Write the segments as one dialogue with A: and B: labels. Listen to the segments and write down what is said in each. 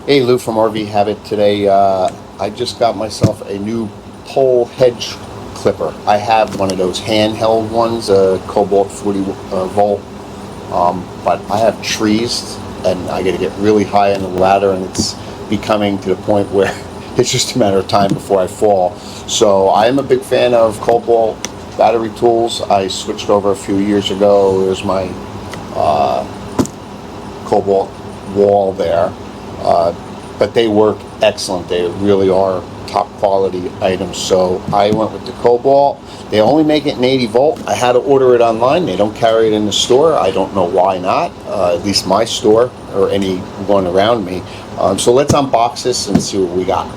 A: Hey, Lou from RV Habit. Today I just got myself a new pole hedge clipper. I have one of those handheld ones, a Kobalt 40 volt, but I have trees and I got to get really high on the ladder, and it's becoming to the point where it's just a matter of time before I fall. So I am a big fan of Kobalt battery tools. I switched over a few years ago. There's my Kobalt wall there. But they work excellent. They really are top quality items. So I went with the Kobalt. They only make it in 80 volt. I had to order it online. They don't carry it in the store. I don't know why not, at least my store or any one around me. So let's unbox this and see what we got.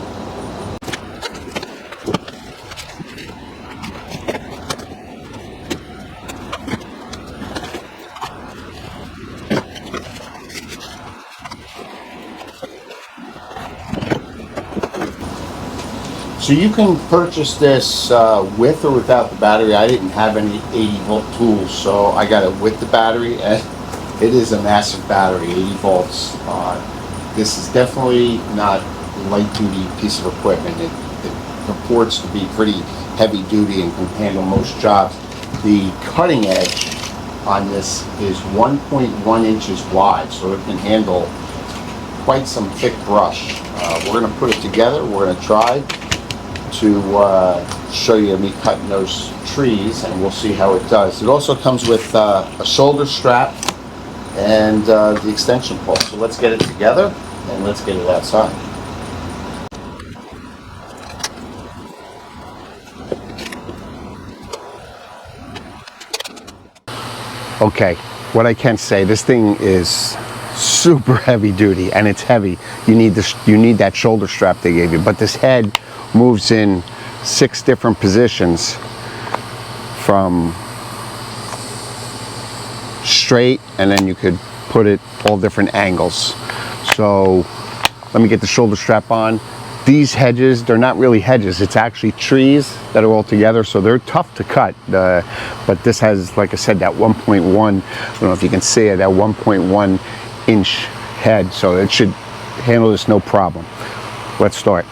A: So you can purchase this with or without the battery. I didn't have any 80 volt tools, so I got it with the battery, and it is a massive battery, 80 volts. This is definitely not a light duty piece of equipment. It purports to be pretty heavy duty and can handle most jobs. The cutting edge on this is 1.1 inches wide, so it can handle quite some thick brush. We're going to put it together. We're going to try to show you me cutting those trees, and we'll see how it does. It also comes with a shoulder strap and the extension pole. So let's get it together and let's get it outside. Okay, what I can say, this thing is super heavy duty, and it's heavy. You need this. You need that shoulder strap they gave you, but this head moves in 6 different positions, from straight, and then you could put it all different angles. So let me get the shoulder strap on. These hedges, they're not really hedges, it's actually trees that are all together, so they're tough to cut. But this has, like I said, that 1.1, I don't know if you can see it, that 1.1 inch head, so it should handle this no problem. Let's start.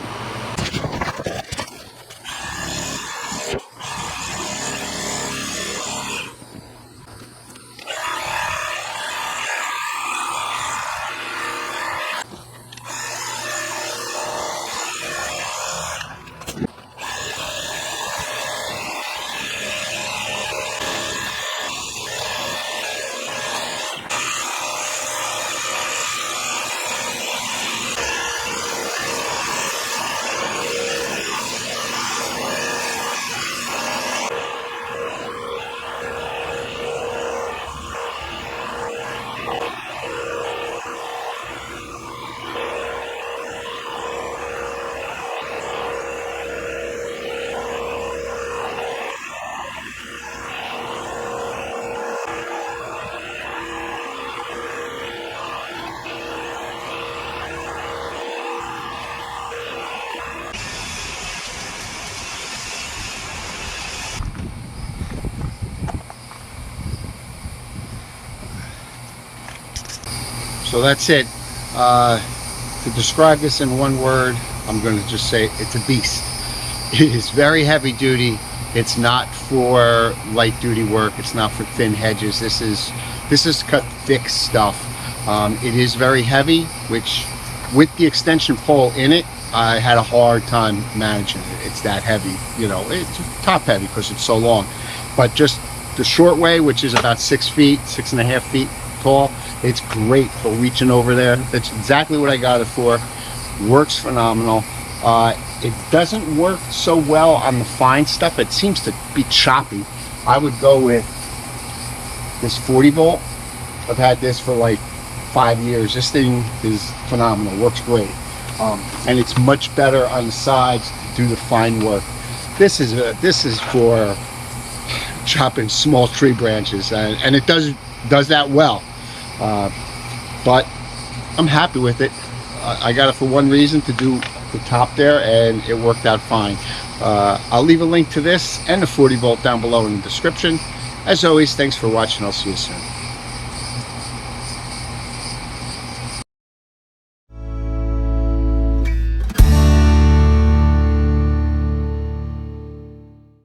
A: So that's it. To describe this in one word, I'm going to just say it's a beast. It is very heavy duty. It's not for light duty work. It's not for thin hedges. This is cut thick stuff. It is very heavy, which with the extension pole in it, I had a hard time managing it. It's that heavy, you know, it's top heavy because it's so long. But just the short way, which is about 6 feet, 6.5 feet tall, it's great for reaching over there. That's exactly what I got it for. Works phenomenal. It doesn't work so well on the fine stuff. It seems to be choppy. I would go with this 40 volt. I've had this for like 5 years. This thing is phenomenal. Works great. And it's much better on the sides to do the fine work. This is for chopping small tree branches, and it does that well. But I'm happy with it. I got it for one reason, to do the top there, and it worked out fine. I'll leave a link to this and the 40 volt down below in the description. As always, thanks for watching. I'll see you soon.